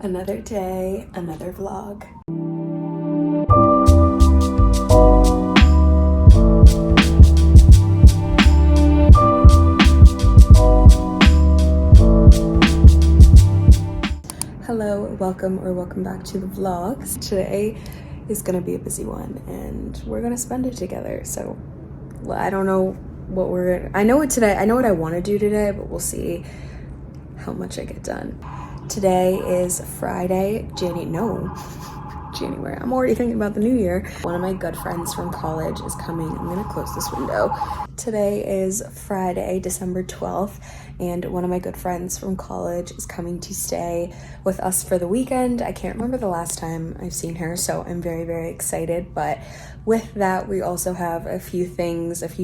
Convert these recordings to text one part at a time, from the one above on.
Another day, another vlog. Hello, welcome back to the vlogs. Today is gonna be a busy one and we're gonna spend it together. So I don't know what I know what I want to do today, but we'll see how much I get done. Today is Friday, January. I'm already thinking about the new year. One of my good friends from college is coming. I'm gonna close this window. Today is Friday, December 12th, and one of my good friends from college is coming to stay with us for the weekend. I can't remember the last time I've seen her, so I'm very, very excited. But with that, we also have a few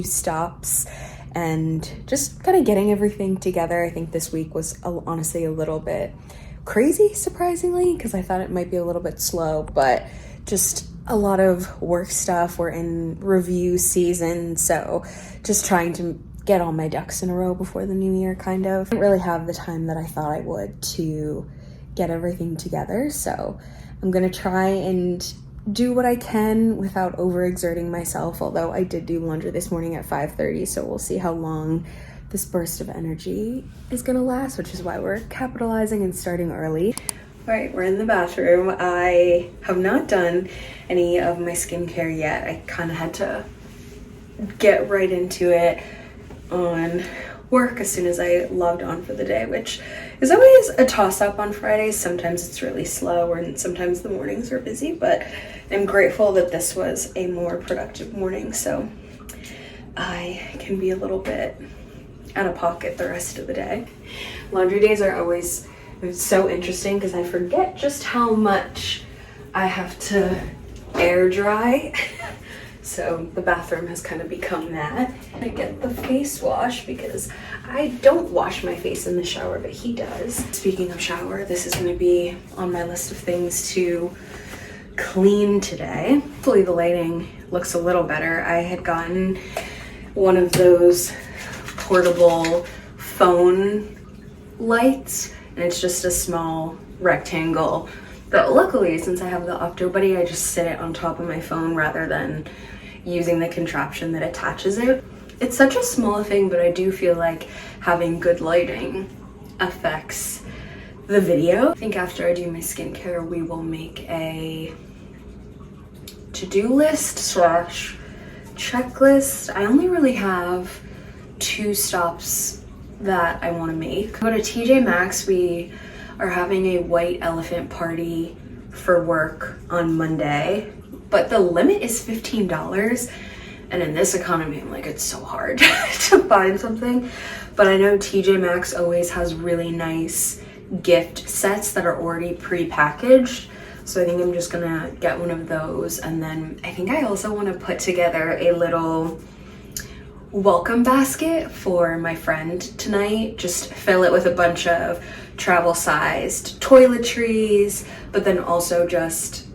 stops, and just kind of getting everything together. I think this week was honestly a little bit crazy, surprisingly, because I thought it might be a little bit slow, but just a lot of work stuff. We're in review season, so just trying to get all my ducks in a row before the new year, kind of. I didn't really have the time that I thought I would to get everything together, so I'm gonna try and do what I can without overexerting myself, although I did do laundry this morning at 5:30, so we'll see how long this burst of energy is gonna last, which is why we're capitalizing and starting early. All right, we're in the bathroom. I have not done any of my skincare yet. I kind of had to get right into it on work as soon as I logged on for the day, which is always a toss-up on Fridays. Sometimes it's really slow, and sometimes the mornings are busy, but I'm grateful that this was a more productive morning, so I can be a little bit out of pocket the rest of the day. Laundry days are always so interesting because I forget just how much I have to air dry. So the bathroom has kind of become that. I get the face wash because I don't wash my face in the shower, but he does. Speaking of shower, this is going to be on my list of things to clean today. Hopefully the lighting looks a little better. I had gotten one of those portable phone lights, and it's just a small rectangle. But luckily, since I have the Octo Buddy, I just sit it on top of my phone rather than using the contraption that attaches it. It's such a small thing, but I do feel like having good lighting affects the video. I think after I do my skincare, we will make a to-do list / checklist. I only really have 2 stops that I want to make. Go to TJ Maxx. We are having a white elephant party for work on Monday, but the limit is $15, and in this economy I'm like, it's so hard to find something. But I know TJ Maxx always has really nice gift sets that are already pre-packaged, so I think I'm just gonna get one of those. And then I think I also want to put together a little welcome basket for my friend tonight. Just fill it with a bunch of travel-sized toiletries, but then also just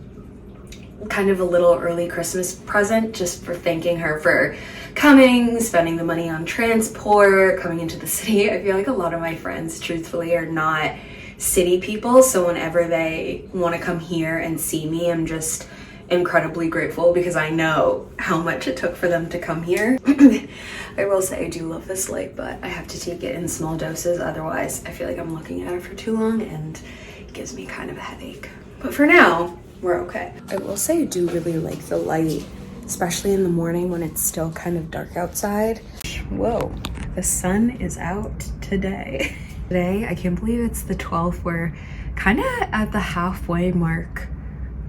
kind of a little early Christmas present just for thanking her for coming, spending the money on transport, coming into the city. I feel like a lot of my friends truthfully are not city people, so whenever they want to come here and see me, I'm just incredibly grateful because I know how much it took for them to come here. I will say I do love this light, but I have to take it in small doses, otherwise I feel like I'm looking at it for too long and it gives me kind of a headache. But for now, we're okay. I will say I do really like the light, especially in the morning when it's still kind of dark outside. Whoa, the sun is out today. Today, I can't believe it's the 12th. We're kind of at the halfway mark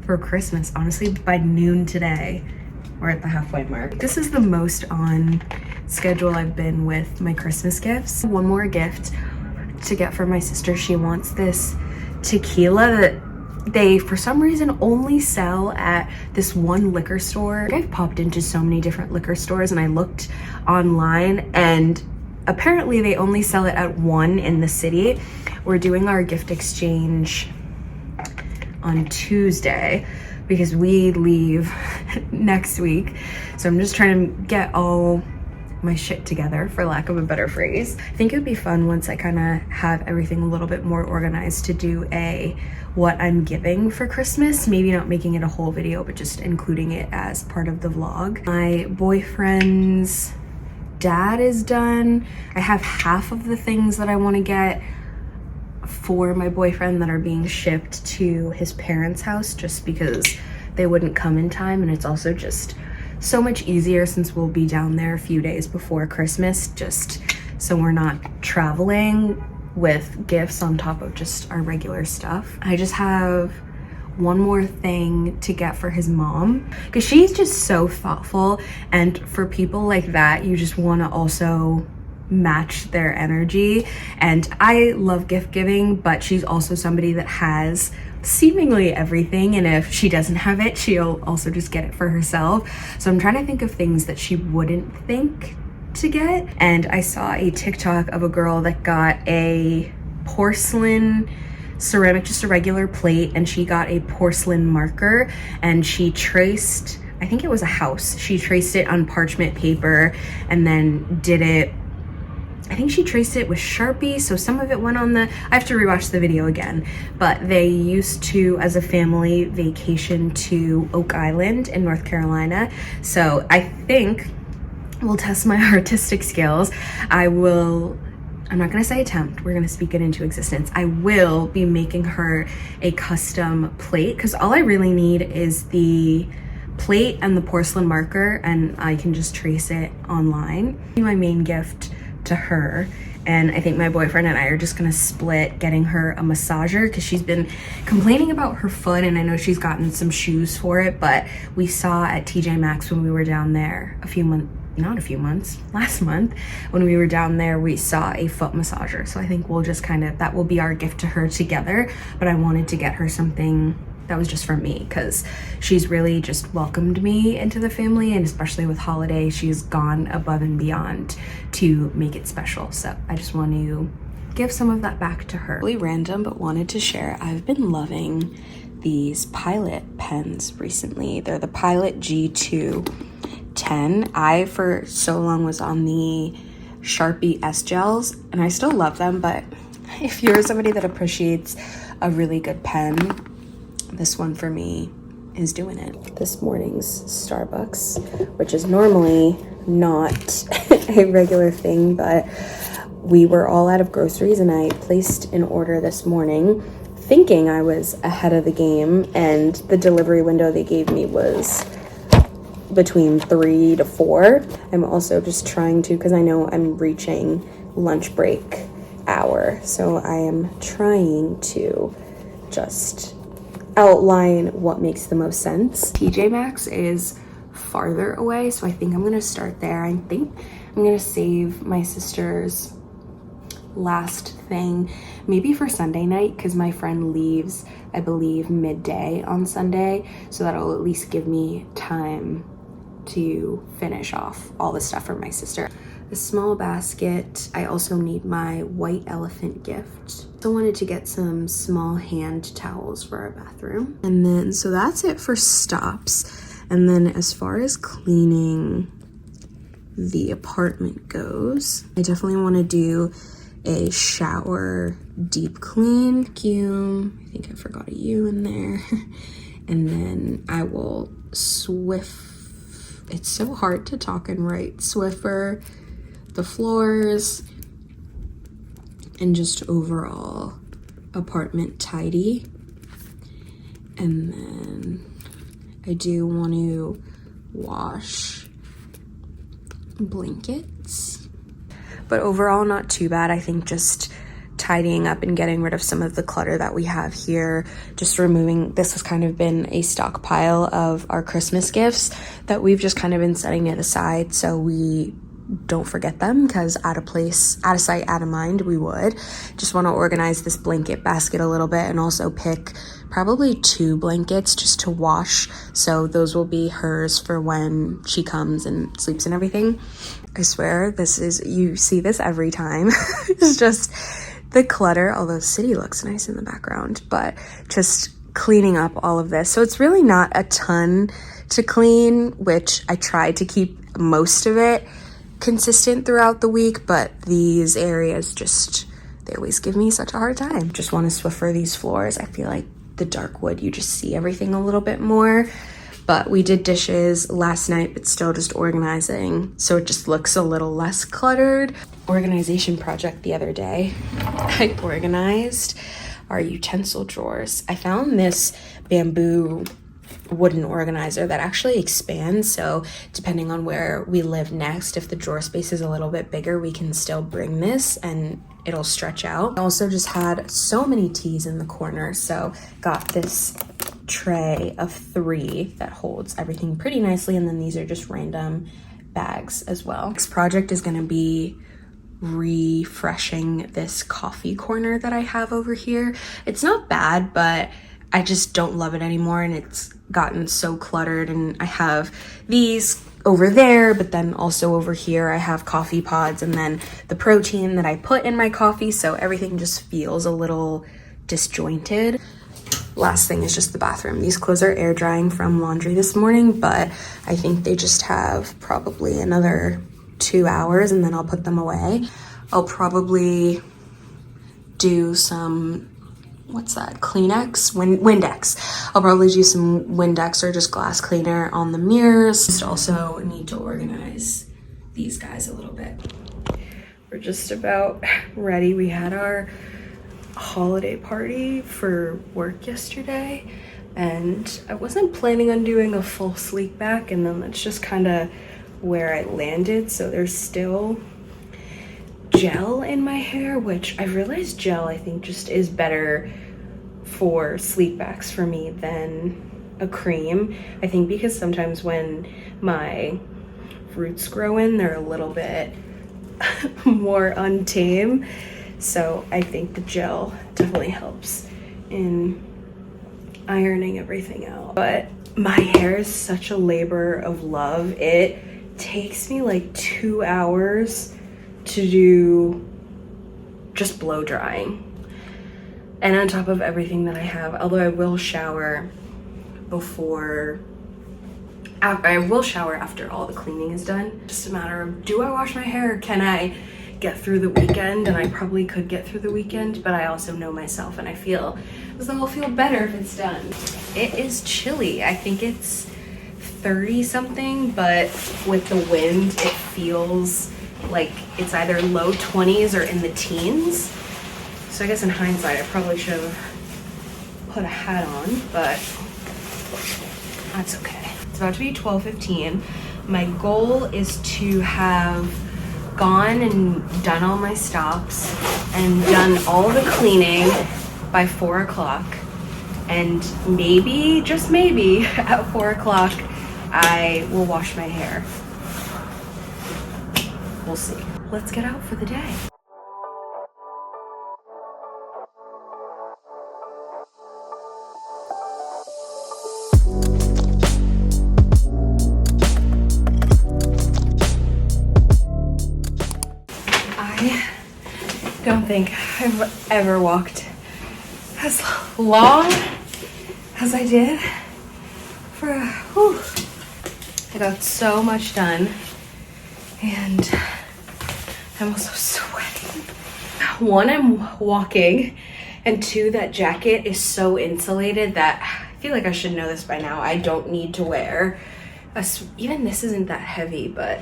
for Christmas. Honestly, by noon today, we're at the halfway mark. This is the most on schedule I've been with my Christmas gifts. One more gift to get for my sister. She wants this tequila that they, for some reason, only sell at this one liquor store. I've popped into so many different liquor stores, and I looked online, and apparently they only sell it at one in the city. We're doing our gift exchange on Tuesday because we leave next week, so I'm just trying to get all my shit together, for lack of a better phrase. I think it would be fun once I kind of have everything a little bit more organized to do a what I'm giving for Christmas. Maybe not making it a whole video, but just including it as part of the vlog. My boyfriend's dad is done. I have half of the things that I want to get for my boyfriend that are being shipped to his parents' house, just because they wouldn't come in time, and it's also just so much easier since we'll be down there a few days before Christmas, just so we're not traveling with gifts on top of just our regular stuff. I just have one more thing to get for his mom, because she's just so thoughtful, and for people like that, you just want to also match their energy. And I love gift giving, but she's also somebody that has seemingly everything, and if she doesn't have it, she'll also just get it for herself. So I'm trying to think of things that she wouldn't think to get, and I saw a TikTok of a girl that got a porcelain ceramic, just a regular plate, and she got a porcelain marker, and she traced, I think it was a house, she traced it on parchment paper and then did it, I think she traced it with Sharpie, so some of it went on the, I have to rewatch the video again, but they used to, as a family, vacation to Oak Island in North Carolina. So I think we'll test my artistic skills. I'm not gonna say attempt, we're gonna speak it into existence. I will be making her a custom plate, because all I really need is the plate and the porcelain marker, and I can just trace it online. My main gift to her, and I think my boyfriend and I are just gonna split getting her a massager, because she's been complaining about her foot, and I know she's gotten some shoes for it, but we saw at TJ Maxx when we were down there last month when we were down there, we saw a foot massager. So I think we'll just that will be our gift to her together. But I wanted to get her something that was just for me, because she's really just welcomed me into the family, and especially with holiday, she's gone above and beyond to make it special. So I just want to give some of that back to her. Really random, but wanted to share. I've been loving these Pilot pens recently. They're the Pilot G210. I for so long was on the Sharpie S gels, and I still love them, but if you're somebody that appreciates a really good pen, this one for me is doing it. This morning's Starbucks, which is normally not a regular thing, but we were all out of groceries, and I placed an order this morning thinking I was ahead of the game, and the delivery window they gave me was between 3 to 4. I'm also just trying to, because I know I'm reaching lunch break hour, so I am trying to just outline what makes the most sense. TJ Maxx is farther away, so I think I'm gonna start there. I think I'm gonna save my sister's last thing maybe for Sunday night, because my friend leaves, I believe, midday on Sunday, so that'll at least give me time to finish off all the stuff for my sister. A small basket. I also need my white elephant gift. I wanted to get some small hand towels for our bathroom. And then, so that's it for stops. And then as far as cleaning the apartment goes, I definitely want to do a shower deep clean. Vacuum. I think I forgot a U in there. And then I will it's so hard to talk and write. Swiffer the floors, and just overall apartment tidy. And then I do want to wash blankets, but overall not too bad. I think just tidying up and getting rid of some of the clutter that we have here, just removing, this has kind of been a stockpile of our Christmas gifts that we've just kind of been setting it aside so we don't forget them, because out of place, out of sight, out of mind, we would. Just want to organize this blanket basket a little bit, and also pick probably 2 blankets just to wash, so those will be hers for when she comes and sleeps and everything. I swear this is, you see this every time. It's just the clutter, although the city looks nice in the background, but just cleaning up all of this. So it's really not a ton to clean, which I tried to keep most of it consistent throughout the week, but these areas just, they always give me such a hard time. Just want to Swiffer these floors. I feel like the dark wood, you just see everything a little bit more. But we did dishes last night, but still just organizing, so it just looks a little less cluttered. Organization project the other day, I organized our utensil drawers. I found this bamboo wooden organizer that actually expands, so depending on where we live next, if the drawer space is a little bit bigger, we can still bring this and it'll stretch out. I also just had so many teas in the corner, so got this tray of 3 that holds everything pretty nicely, and then these are just random bags as well. Next project is going to be refreshing this coffee corner that I have over here. It's not bad, but I just don't love it anymore, and it's gotten so cluttered, and I have these over there, but then also over here I have coffee pods and then the protein that I put in my coffee, so everything just feels a little disjointed. Last thing is just the bathroom. These clothes are air drying from laundry this morning, but I think they just have probably another 2 hours and then I'll put them away. I'll probably do some, what's that, Kleenex? Windex. I'll probably do some Windex or just glass cleaner on the mirrors. Just also need to organize these guys a little bit. We're just about ready. We had our holiday party for work yesterday, and I wasn't planning on doing a full sleek back, and then that's just kind of where I landed. So there's still gel in my hair, which I realized gel I think just is better for sleek backs for me than a cream. I think because sometimes when my roots grow in, they're a little bit more untamed. So I think the gel definitely helps in ironing everything out. But my hair is such a labor of love. It takes me like 2 hours to do just blow drying. And on top of everything that I have, although I will shower after all the cleaning is done. Just a matter of, do I wash my hair or can I get through the weekend? And I probably could get through the weekend, but I also know myself and I feel as though I'll feel better if it's done. It is chilly. I think it's 30 something, but with the wind, it feels like it's either low 20s or in the teens. So I guess in hindsight, I probably should have put a hat on, but that's okay. It's about to be 12:15. My goal is to have gone and done all my stops and done all the cleaning by 4 o'clock. And maybe, just maybe, at 4 o'clock, I will wash my hair. We'll see. Let's get out for the day. I don't think I've ever walked as long as I did for I got so much done and I'm also sweating. 1, I'm walking, and 2, that jacket is so insulated that I feel like I should know this by now. I don't need to wear even this isn't that heavy, but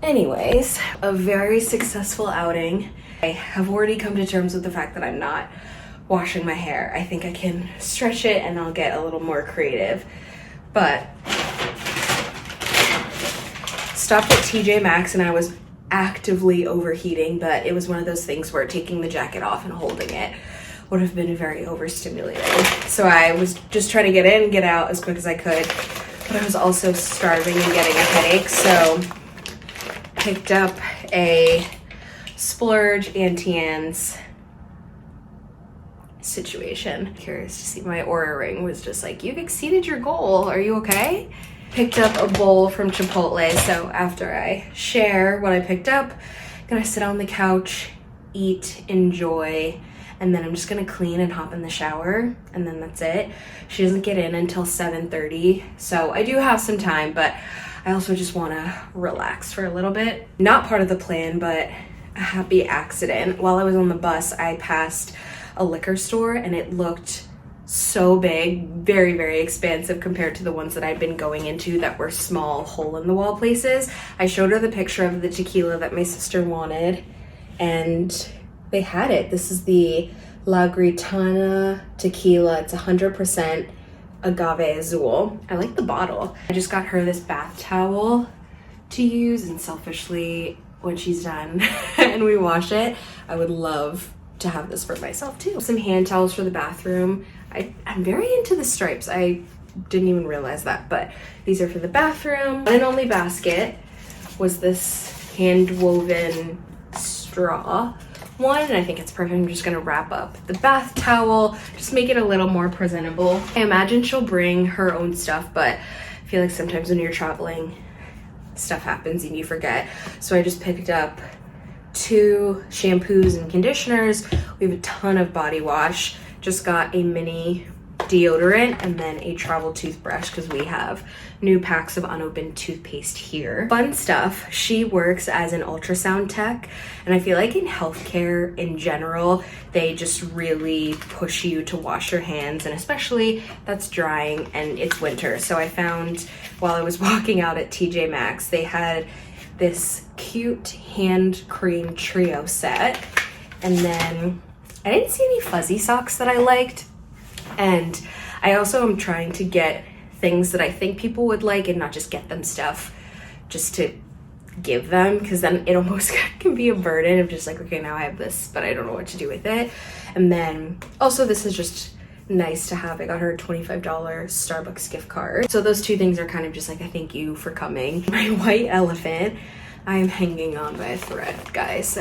anyways, a very successful outing. I have already come to terms with the fact that I'm not washing my hair. I think I can stretch it and I'll get a little more creative. But stopped at TJ Maxx and I was actively overheating, but it was one of those things where taking the jacket off and holding it would have been very overstimulating. So I was just trying to get in and get out as quick as I could, but I was also starving and getting a headache, so picked up a Splurge Auntie Anne's situation. Curious to see, my Oura ring was just like, you've exceeded your goal, are you okay? Picked up a bowl from Chipotle, so after I share what I picked up, I'm gonna sit on the couch, eat, enjoy, and then I'm just gonna clean and hop in the shower, and then that's it. She doesn't get in until 7:30, so I do have some time, but I also just want to relax for a little bit. Not part of the plan, but a happy accident. While I was on the bus, I passed a liquor store and it looked so big, very, very expansive compared to the ones that I'd been going into that were small hole-in-the-wall places. I showed her the picture of the tequila that my sister wanted, and they had it. This is the La Gritana tequila. It's 100% agave azul. I like the bottle. I just got her this bath towel to use, and selfishly, when she's done and we wash it, I would love to have this for myself too. Some hand towels for the bathroom. I'm very into the stripes. I didn't even realize that, but these are for the bathroom. One and only basket was this hand woven straw one, and I think it's perfect. I'm just gonna wrap up the bath towel, just make it a little more presentable. I imagine she'll bring her own stuff, but I feel like sometimes when you're traveling, stuff happens and you forget. So I just picked up 2 shampoos and conditioners. We have a ton of body wash. Just got a mini deodorant and then a travel toothbrush because we have new packs of unopened toothpaste here. Fun stuff. She works as an ultrasound tech, and I feel like in healthcare in general, they just really push you to wash your hands, and especially that's drying and it's winter. So I found while I was walking out at TJ Maxx, they had this cute hand cream trio set, and then I didn't see any fuzzy socks that I liked, and I also am trying to get things that I think people would like and not just get them stuff just to give them, because then it almost can be a burden of just like, okay, now I have this but I don't know what to do with it. And then also this is just nice to have. I got her a $25 Starbucks gift card. So those 2 things are kind of just like a thank you for coming. My white elephant, I am hanging on by a thread, guys.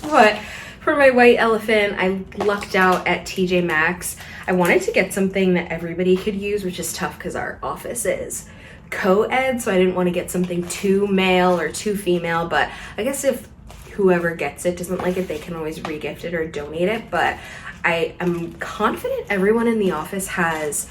But for my white elephant, I lucked out at TJ Maxx. I wanted to get something that everybody could use, which is tough because our office is co-ed, so I didn't want to get something too male or too female, but I guess if whoever gets it doesn't like it, they can always re-gift it or donate it. But I am confident everyone in the office has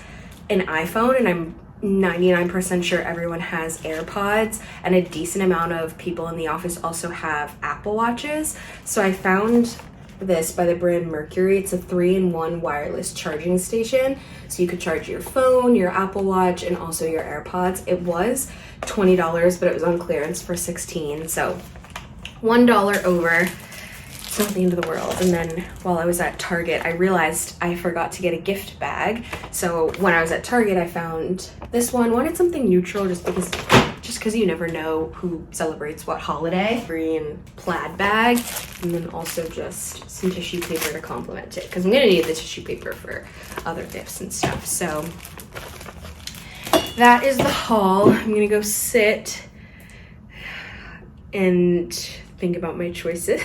an iPhone, and I'm 99% sure everyone has AirPods, and a decent amount of people in the office also have Apple Watches. So I found this by the brand Mercury. It's a 3-in-1 wireless charging station. So you could charge your phone, your Apple Watch, and also your AirPods. It was $20, but it was on clearance for $16. So $1 over. It's not the end of the world. And then while I was at Target, I realized I forgot to get a gift bag. So when I was at Target, I found this one. Wanted something neutral just because you never know who celebrates what holiday. Green plaid bag, and then also just some tissue paper to complement it, because I'm gonna need the tissue paper for other gifts and stuff. So that is the haul. I'm gonna go sit and think about my choices.